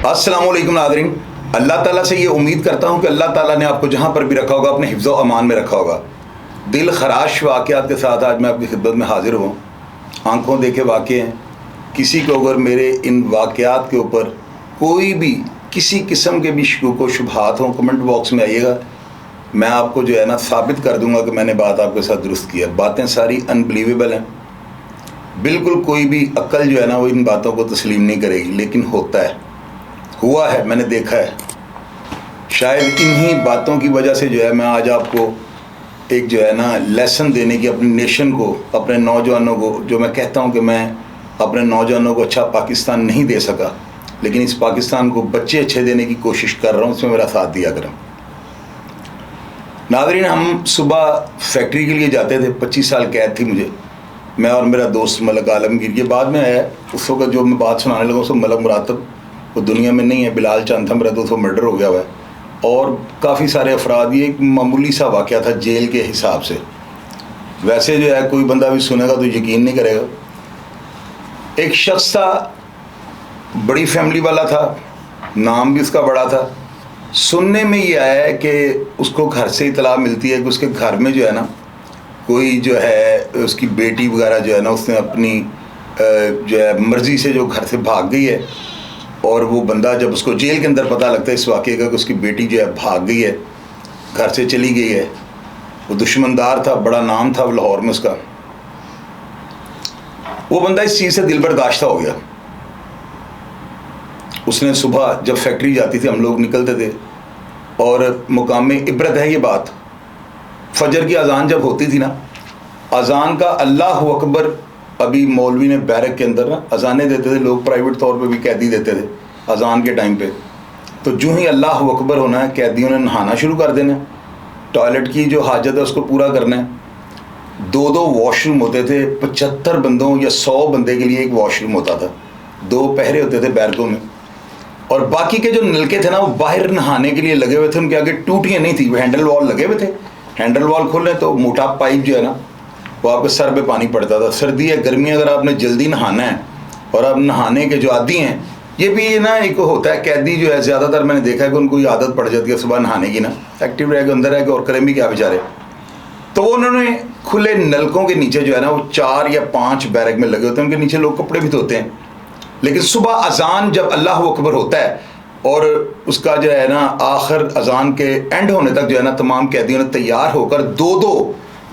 السلام علیکم ناظرین، اللہ تعالیٰ سے یہ امید کرتا ہوں کہ اللہ تعالیٰ نے آپ کو جہاں پر بھی رکھا ہوگا اپنے حفظ و امان میں رکھا ہوگا۔ دل خراش واقعات کے ساتھ آج میں آپ کی خدمت میں حاضر ہوں۔ آنکھوں دیکھے واقع ہیں، کسی کو اگر میرے ان واقعات کے اوپر کوئی بھی کسی قسم کے بھی شکوک و شبہات ہوں، کمنٹ باکس میں آئیے گا، میں آپ کو جو ہے نا ثابت کر دوں گا کہ میں نے بات آپ کے ساتھ درست کی ہے۔ باتیں ساری انبلیویبل ہیں، بالکل کوئی بھی عقل جو ہے نا وہ ان باتوں کو تسلیم نہیں کرے گی، لیکن ہوتا ہے، ہوا ہے، میں نے دیکھا ہے۔ شاید انہی باتوں کی وجہ سے جو ہے میں آج آپ کو ایک جو ہے نا لیسن دینے کی اپنی نیشن کو، اپنے نوجوانوں کو، جو میں کہتا ہوں کہ میں اپنے نوجوانوں کو اچھا پاکستان نہیں دے سکا، لیکن اس پاکستان کو بچے اچھے دینے کی کوشش کر رہا ہوں، اس میں میرا ساتھ دیا کریں۔ ناظرین، ہم صبح فیکٹری کے لیے جاتے تھے، 25 سال قید تھی مجھے، میں اور میرا دوست ملک عالمگیر۔ یہ بعد میں آیا، اس وقت جو میں بات سنانے لگا اس وقت ملک مراتب وہ دنیا میں نہیں ہے، بلال چاند تھا میرا دوست، وہ مرڈر ہو گیا ہوا ہے، اور کافی سارے افراد۔ یہ ایک معمولی سا واقعہ تھا جیل کے حساب سے، ویسے جو ہے کوئی بندہ بھی سنے گا تو یقین نہیں کرے گا۔ ایک شخص تھا، بڑی فیملی والا تھا، نام بھی اس کا بڑا تھا۔ سننے میں یہ آیا ہے کہ اس کو گھر سے اطلاع ملتی ہے کہ اس کے گھر میں جو ہے نا کوئی جو ہے اس کی بیٹی وغیرہ جو ہے نا اس نے اپنی جو ہے مرضی سے جو گھر سے بھاگ گئی ہے، اور وہ بندہ جب اس کو جیل کے اندر پتہ لگتا ہے اس واقعے کا کہ اس کی بیٹی جو ہے بھاگ گئی ہے، گھر سے چلی گئی ہے، وہ دشمندار تھا، بڑا نام تھا لاہور میں اس کا، وہ بندہ اس چیز سے دل برداشتہ ہو گیا۔ اس نے صبح جب فیکٹری جاتی تھی، ہم لوگ نکلتے تھے، اور مقام عبرت ہے یہ بات، فجر کی اذان جب ہوتی تھی نا، اذان کا اللہ اکبر، ابھی مولوی نے بیرک کے اندر نا اذانیں دیتے تھے، لوگ پرائیویٹ طور پہ بھی قیدی دیتے تھے اذان کے ٹائم پہ، تو جو ہی اللہ اکبر ہونا ہے قیدیوں نے نہانا شروع کر دینا، ٹوائلٹ کی جو حاجت ہے اس کو پورا کرنا ہے۔ 2 واش روم ہوتے تھے، 75 بندوں یا 100 بندے کے لیے ایک واش روم ہوتا تھا، 2 پہرے ہوتے تھے بیرکوں میں، اور باقی کے جو نلکے تھے نا وہ باہر نہانے کے لیے لگے ہوئے تھے، ان کے آگے ٹوٹیاں نہیں تھی، وہ ہینڈل وال لگے ہوئے تھے، ہینڈل وال کھولیں تو موٹا پائپ جو ہے نا وہ آپ کے سر پہ پانی پڑتا تھا۔ سردی ہے گرمی، اگر آپ نے جلدی نہانا ہے اور آپ نہانے کے جو عادی ہیں، یہ بھی نا ایک ہوتا ہے قیدی جو ہے، زیادہ تر میں نے دیکھا ہے کہ ان کو یہ عادت پڑ جاتی ہے صبح نہانے کی نا، ایکٹیو رہ کے اندر ہے کہ اور کریں بھی کیا بیچارے، تو انہوں نے کھلے نلکوں کے نیچے جو ہے نا وہ 4 یا 5 بیرک میں لگے ہوتے ہیں، ان کے نیچے لوگ کپڑے بھی دھوتے ہیں، لیکن صبح اذان جب اللہ اکبر ہوتا ہے اور اس کا جو ہے نا آخر اذان کے اینڈ ہونے تک جو ہے نا تمام قیدیوں نے تیار ہو کر 2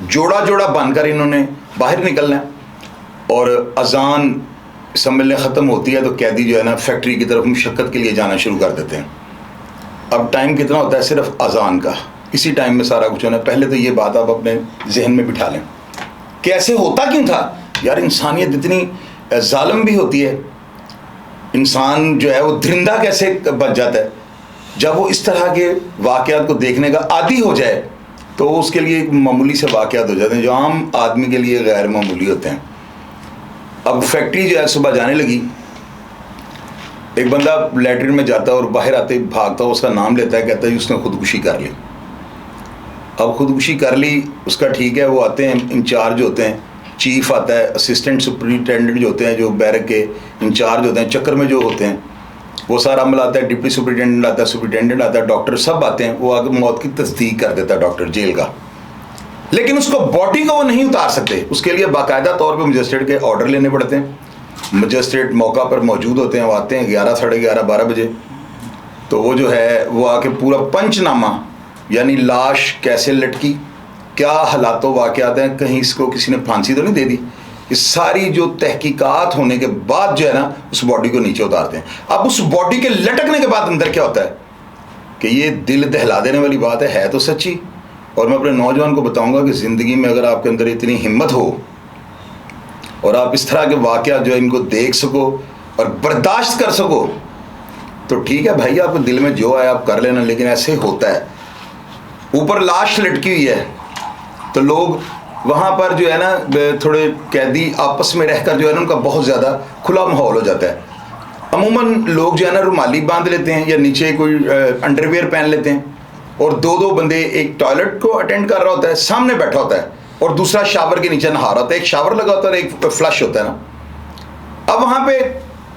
جوڑا جوڑا بن کر انہوں نے باہر نکلنا ہے، اور اذان سمجھنے ختم ہوتی ہے تو قیدی جو ہے نا فیکٹری کی طرف مشقت کے لیے جانا شروع کر دیتے ہیں۔ اب ٹائم کتنا ہوتا ہے صرف اذان کا، اسی ٹائم میں سارا کچھ ہونا ہے۔ پہلے تو یہ بات آپ اپنے ذہن میں بٹھا لیں کہ ایسے ہوتا کیوں تھا یار، انسانیت اتنی ظالم بھی ہوتی ہے، انسان جو ہے وہ درندہ کیسے بچ جاتا ہے؟ جب وہ اس طرح کے واقعات کو دیکھنے کا عادی ہو جائے تو اس کے لیے ایک معمولی سے واقعات ہو جاتے ہیں جو عام آدمی کے لیے غیر معمولی ہوتے ہیں۔ اب فیکٹری جو ہے صبح جانے لگی، ایک بندہ لیٹرین میں جاتا ہے اور باہر آتے بھاگتا ہے، اس کا نام لیتا ہے، کہتا ہے اس نے خودکشی کر لی۔ اب خودکشی کر لی اس کا ٹھیک ہے، وہ آتے ہیں انچارج ہوتے ہیں، چیف آتا ہے، اسسٹنٹ سپرنٹینڈنٹ جو ہوتے ہیں، جو بیرک کے انچارج ہوتے ہیں، چکر میں جو ہوتے ہیں، وہ سارا عمل آتا ہے، ڈپٹی سپرنٹینڈنٹ آتا ہے، سپرنٹینڈنٹ آتا ہے، ڈاکٹر سب آتے ہیں، وہ آگے موت کی تصدیق کر دیتا ہے ڈاکٹر جیل کا، لیکن اس کو باڈی کو وہ نہیں اتار سکتے، اس کے لیے باقاعدہ طور پہ مجسٹریٹ کے آرڈر لینے پڑتے ہیں۔ مجسٹریٹ موقع پر موجود ہوتے ہیں، وہ آتے ہیں 11 ساڑھے 11 12 بجے، تو وہ جو ہے وہ آ کے پورا پنچ نامہ، یعنی لاش کیسے لٹکی، کیا حالات و واقعات ہیں، کہیں اس کو کسی نے پھانسی تو نہیں دے دی، یہ ساری جو تحقیقات ہونے کے بعد جو ہے نا اس باڈی کو نیچے اتارتے ہیں۔ اب اس باڈی کے لٹکنے کے بعد اندر کیا ہوتا ہے کہ یہ دل دہلا دینے والی بات ہے تو سچی، اور میں اپنے نوجوان کو بتاؤں گا کہ زندگی میں اگر آپ کے اندر اتنی ہمت ہو اور آپ اس طرح کے واقعات جو ہے ان کو دیکھ سکو اور برداشت کر سکو تو ٹھیک ہے بھائی، آپ کے دل میں جو آئے آپ کر لینا، لیکن ایسے ہوتا ہے۔ اوپر لاش لٹکی ہوئی ہے تو لوگ وہاں پر جو ہے نا تھوڑے قیدی آپس میں رہ کر جو ہے نا ان کا بہت زیادہ کھلا ماحول ہو جاتا ہے، عموماً لوگ جو ہے نا رومالی باندھ لیتے ہیں یا نیچے کوئی انڈر ویئر پہن لیتے ہیں، اور 2 بندے، ایک ٹوائلٹ کو اٹینڈ کر رہا ہوتا ہے، سامنے بیٹھا ہوتا ہے، اور دوسرا شاور کے نیچے نہا رہا ہوتا ہے، ایک شاور لگا ہوتا ہے اور ایک فلش ہوتا ہے نا۔ اب وہاں پہ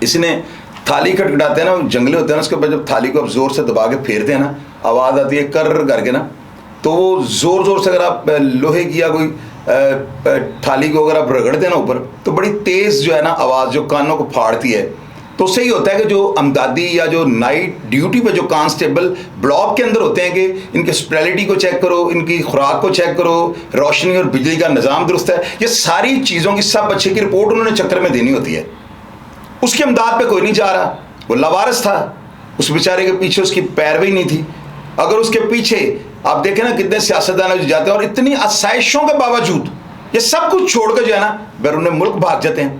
اس نے تھالی کھٹکھٹاتے ہیں نا، جنگلے ہوتے ہیں نا، اس کے اوپر جب تھالی کو آپ زور سے دبا کے پھیرتے ہیں نا، آواز آتی ہے کر کر کے نا، تو وہ زور زور سے اگر آپ لوہے کی یا کوئی تھالی کو اگر آپ رگڑتے ہیں نا اوپر، تو بڑی تیز جو ہے نا آواز جو کانوں کو پھاڑتی ہے. تو اس سے یہ ہوتا ہے کہ جو امدادی یا جو نائٹ ڈیوٹی پہ جو کانسٹیبل بلاک کے اندر ہوتے ہیں کہ ان کی ہاسپٹیلٹی کو چیک کرو، ان کی خوراک کو چیک کرو، روشنی اور بجلی کا نظام درست ہے، یہ ساری چیزوں کی سب اچھے کی رپورٹ انہوں نے چکر میں دینی ہوتی ہے. اس کی امداد پہ کوئی نہیں جا رہا، وہ لاوارث تھا، اس بیچارے کے پیچھے اس کی پیروی نہیں تھی. اگر اس کے پیچھے آپ دیکھیں نا کتنے سیاستدان جو جاتے ہیں اور اتنی آسائشوں کے باوجود یہ سب کچھ چھوڑ کے جو ہے نا بیرون ملک بھاگ جاتے ہیں،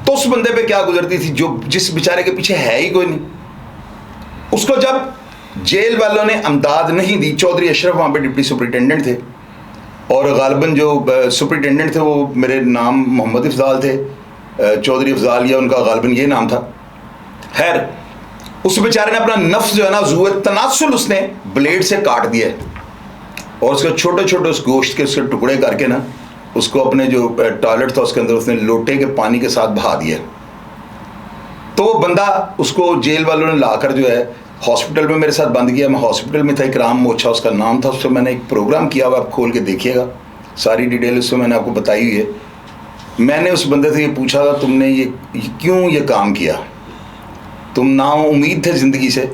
تو اس بندے پہ کیا گزرتی تھی جو جس بیچارے کے پیچھے ہے ہی کوئی نہیں. اس کو جب جیل والوں نے امداد نہیں دی، چودھری اشرف وہاں پہ ڈپٹی سپرنٹینڈنٹ تھے، اور غالباً جو سپرنٹینڈنٹ تھے وہ میرے نام محمد افضال تھے، چودھری افضال یا ان کا غالباً یہ نام تھا. خیر اس بیچارے نے اپنا نفس جو ہے نا ذو تناسل اس نے بلیڈ سے کاٹ دیا ہے، اور اس کے چھوٹے چھوٹے اس گوشت کے اس کے ٹکڑے کر کے نا اس کو اپنے جو ٹوائلٹ تھا اس کے اندر اس نے لوٹے کے پانی کے ساتھ بہا دیا. تو وہ بندہ اس کو جیل والوں نے لا کر جو ہے ہاسپٹل میں میرے ساتھ بند کیا. میں ہاسپٹل میں تھا، اکرام موچھا اس کا نام تھا. اس سے میں نے ایک پروگرام کیا ہوا، آپ کھول کے دیکھیے گا، ساری ڈیٹیل اس میں نے آپ کو بتائی ہوئی ہے. میں نے اس بندے سے یہ پوچھا تھا تم نے یہ کیوں یہ کام کیا، تم نا امید تھے زندگی سے،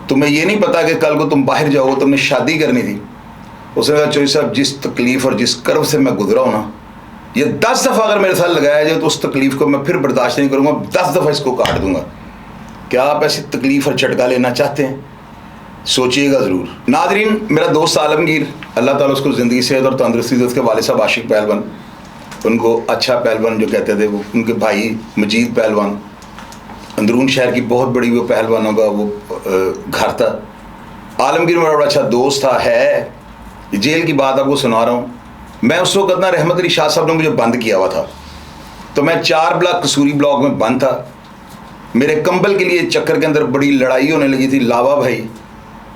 تمہیں یہ نہیں پتا کہ کل کو تم باہر جاؤ گے، تم نے شادی کرنی تھی. اس نے کہا چوہدری صاحب جس تکلیف اور جس کرب سے میں گزرا ہوں نا، یہ 10 دفعہ اگر میرے ساتھ لگایا جائے تو اس تکلیف کو میں پھر برداشت نہیں کروں گا، 10 دفعہ اس کو کاٹ دوں گا. کیا آپ ایسی تکلیف اور جھٹکا لینا چاہتے ہیں؟ سوچئے گا ضرور. ناظرین، میرا دوست عالمگیر، اللہ تعالیٰ اس کو زندگی صحت اور تندرستی دے. اس کے والد صاحب عاشق پہلوان، ان کو اچھا پہلوان جو کہتے تھے، وہ ان کے بھائی مجید پہلوان، اندرون شہر کی بہت بڑی وہ پہلوانوں کا وہ گھر تھا. عالمگیر میرا بڑا اچھا دوست تھا، ہے. جیل کی بات آپ کو سنا رہا ہوں. میں اس وقت نا رحمت علی شاہ صاحب نے مجھے بند کیا ہوا تھا، تو میں 4 بلاک قصوری بلاک میں بند تھا. میرے کمبل کے لیے چکر کے اندر بڑی لڑائی ہونے لگی تھی. لاوا بھائی،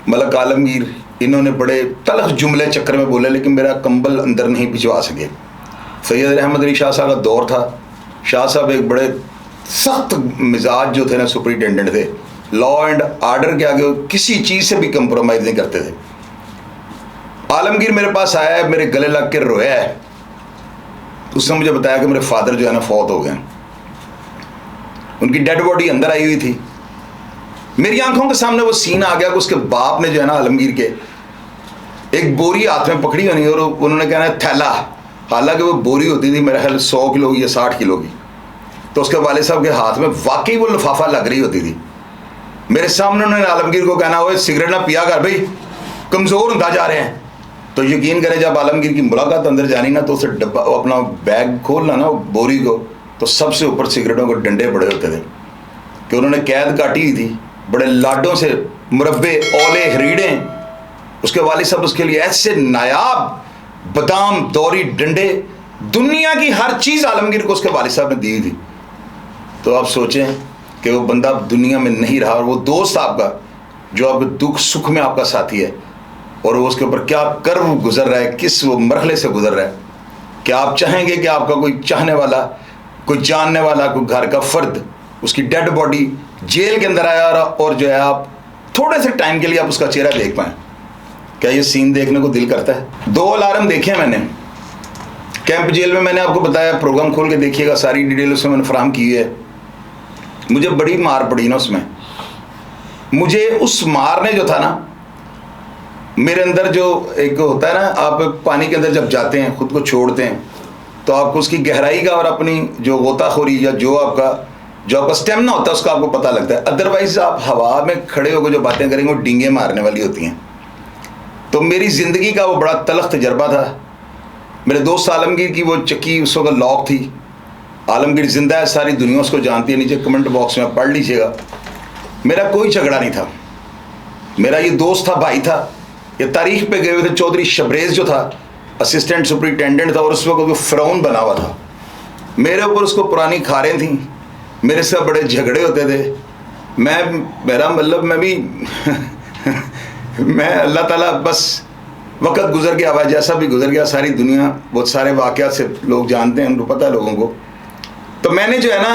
ملک عالمگیر، انہوں نے بڑے تلخ جملے چکر میں بولے، لیکن میرا کمبل اندر نہیں بھجوا سکے. سید رحمت علی شاہ صاحب کا دور تھا. شاہ صاحب ایک بڑے سخت مزاج جو تھے نا سپرنٹینڈنٹ تھے، لا اینڈ آرڈر کے آگے کسی چیز سے بھی کمپرومائز نہیں کرتے تھے. عالمگیر میرے پاس آیا ہے، میرے گلے لگ کے رویا ہے. اس نے مجھے بتایا کہ میرے فادر جو ہے نا فوت ہو گئے ہیں. ان کی ڈیڈ باڈی اندر آئی ہوئی تھی. میری آنکھوں کے سامنے وہ سین آ گیا کہ اس کے باپ نے جو ہے نا عالمگیر کے ایک بوری ہاتھ میں پکڑی ہونی، اور انہوں نے کہنا ہے تھیلا، حالانکہ وہ بوری ہوتی تھی میرا خیال 100 کلو کی یا 60 کلو کی. تو اس کے والد صاحب کے ہاتھ میں واقعی وہ لفافہ لگ رہی ہوتی تھی. میرے سامنے انہوں نے عالمگیر کو کہنا ہوئے سگریٹ نہ پیا کر بھائی، کمزور ہوتا جا رہے ہیں. تو یقین کرے جب عالمگیر کی ملاقات اندر جانی نا، تو اسے ڈبہ اپنا بیگ کھولنا نا بوری کو، تو سب سے اوپر سگریٹوں کے ڈنڈے پڑے ہوتے تھے کہ انہوں نے قید کاٹی ہوئی تھی بڑے لاڈوں سے، مربے، اولے، ہریڑیں. اس کے والد صاحب اس کے لیے ایسے نایاب بادام، دوری، ڈنڈے، دنیا کی ہر چیز عالمگیر کو اس کے والد صاحب نے دی تھی. تو آپ سوچیں کہ وہ بندہ دنیا میں نہیں رہا، اور وہ دوست آپ کا جو آپ دکھ سکھ میں آپ کا ساتھی ہے، اور وہ اس کے اوپر کیا کرو گزر رہا ہے، کس وہ مرحلے سے گزر رہا ہے. کیا آپ چاہیں گے کہ آپ کا کوئی چاہنے والا، کوئی جاننے والا، کوئی گھر کا فرد، اس کی ڈیڈ باڈی جیل کے اندر آیا اور جو ہے آپ تھوڑے سے ٹائم کے لیے آپ اس کا چہرہ دیکھ پائیں؟ کیا یہ سین دیکھنے کو دل کرتا ہے؟ 2 الارم دیکھے میں نے کیمپ جیل میں. میں نے آپ کو بتایا، پروگرام کھول کے دیکھیے گا، ساری ڈیٹیل اس میں میں نے فراہم کی ہے. مجھے بڑی مار پڑی نا اس میں. مجھے اس مار نے جو تھا نا، میرے اندر جو ایک ہوتا ہے نا، آپ پانی کے اندر جب جاتے ہیں خود کو چھوڑتے ہیں تو آپ کو اس کی گہرائی کا اور اپنی جو غوطہ خوری یا جو آپ کا اسٹیمنا ہوتا ہے اس کا آپ کو پتہ لگتا ہے. ادروائز آپ ہوا میں کھڑے ہو کے جو باتیں کریں گے وہ ڈینگے مارنے والی ہوتی ہیں. تو میری زندگی کا وہ بڑا تلخ تجربہ تھا. میرے دوست عالمگیر کی وہ چکی اس وقت لاک تھی. عالمگیر زندہ ہے، ساری دنیا اس کو جانتی ہے. نیچے کمنٹ باکس میں آپ پڑھ لیجئے گا. میرا کوئی جھگڑا نہیں تھا، میرا یہ دوست تھا، بھائی تھا. یہ تاریخ پہ گئے ہوئے تھے. چودھری شبریز جو تھا اسسٹنٹ سپرنٹینڈنٹ تھا، اور اس وقت وہ فرعون بنا ہوا تھا. میرے اوپر اس کو پرانی کھاریں تھیں، میرے سے بڑے جھگڑے ہوتے تھے. میرا مطلب میں بھی میں اللہ تعالیٰ بس وقت گزر گیا ہوا، جیسا بھی گزر گیا. ساری دنیا بہت سارے واقعات سے لوگ جانتے ہیں، ان کو پتہ ہے لوگوں کو. تو میں نے جو ہے نا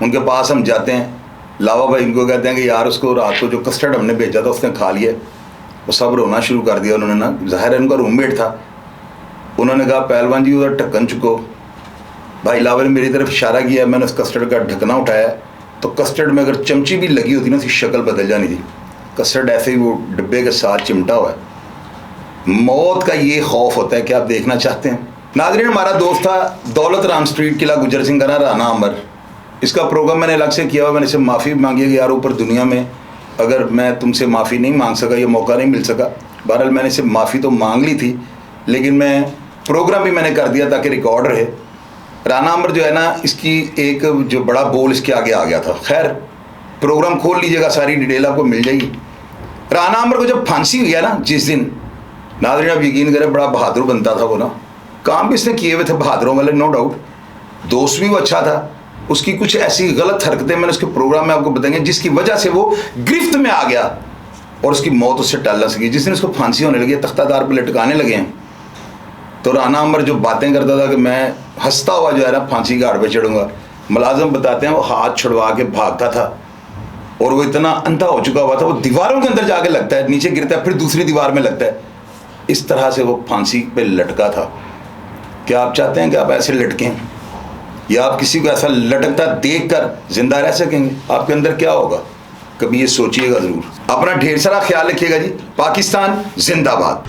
ان کے پاس ہم جاتے ہیں، لاوا بھائی ان کو کہتے ہیں کہ یار اس کو رات کو جو کسٹرڈ ہم نے بھیجا تھا اس نے کھا لیا، وہ سب رونا شروع کر دیا انہوں نے نا، ظاہر ہے ان کا روم میٹ تھا۔ انہوں نے کہا پہلوان جی ادھر ڈھکن چکو، بھائی لاوا نے میری طرف اشارہ کیا، میں نے اس کسٹرڈ کا ڈھکنا اٹھایا تو کسٹرڈ میں اگر چمچی بھی لگی ہوتی نا اس کی شکل بدل جانی تھی، کسٹرڈ ایسے ہی وہ ڈبے کے ساتھ چمٹا ہوا ہے۔ موت کا یہ خوف ہوتا ہے کہ آپ دیکھنا چاہتے ہیں۔ ناظرین، ہمارا دوست تھا دولت رام اسٹریٹ قلعہ گجر سنگھ کا رانا عمر، اس کا پروگرام میں نے الگ سے کیا ہوا، میں نے اسے معافی مانگی ہے کہ یار اوپر دنیا میں اگر میں تم سے معافی نہیں مانگ سکا، یہ موقع نہیں مل سکا، بہرحال میں نے اسے معافی تو مانگ لی تھی، لیکن میں پروگرام بھی میں نے کر دیا تاکہ ریکارڈ رہے۔ رانا عمر جو ہے نا، اس کی ایک جو بڑا بول اس کے آگے آ گیا تھا۔ خیر پروگرام کھول لیجیے گا، ساری ڈیٹیل آپ کو مل جائے گی۔ رانا عمر کو جب پھانسی ہوئی ہے نا جس دن، ناظرین آپ یقین کریں بڑا بہادر بنتا تھا وہ نا، کام بھی اس نے کیے ہوئے تھے بہادروں والے، نو ڈاؤٹ، دوست بھی وہ اچھا تھا۔ اس کی کچھ ایسی غلط حرکتیں میں نے اس کے پروگرام میں آپ کو بتائیں گے جس کی وجہ سے وہ گرفت میں آ گیا اور اس کی موت اس سے ٹال نہ سکی۔ جس دن اس کو پھانسی ہونے لگی، تختہ دار پہ لٹکانے لگے ہیں، تو رانا عمر جو باتیں کرتا تھا کہ میں ہنستا ہوا جو ہے نا پھانسی گھاٹ پہ چڑھوں گا، ملازم بتاتے ہیں وہ ہاتھ چھڑوا کے بھاگتا تھا اور وہ اتنا اندھا ہو چکا ہوا تھا، وہ دیواروں کے اندر جا کے لگتا ہے، نیچے گرتا ہے پھر دوسری دیوار میں لگتا ہے، اس طرح سے وہ پھانسی پہ لٹکا تھا۔ کیا آپ چاہتے ہیں کہ آپ ایسے لٹکیں، یا آپ کسی کو ایسا لٹکتا دیکھ کر زندہ رہ سکیں گے؟ آپ کے اندر کیا ہوگا؟ کبھی یہ سوچئے گا ضرور۔ اپنا ڈھیر سارا خیال رکھیے گا جی۔ پاکستان زندہ باد۔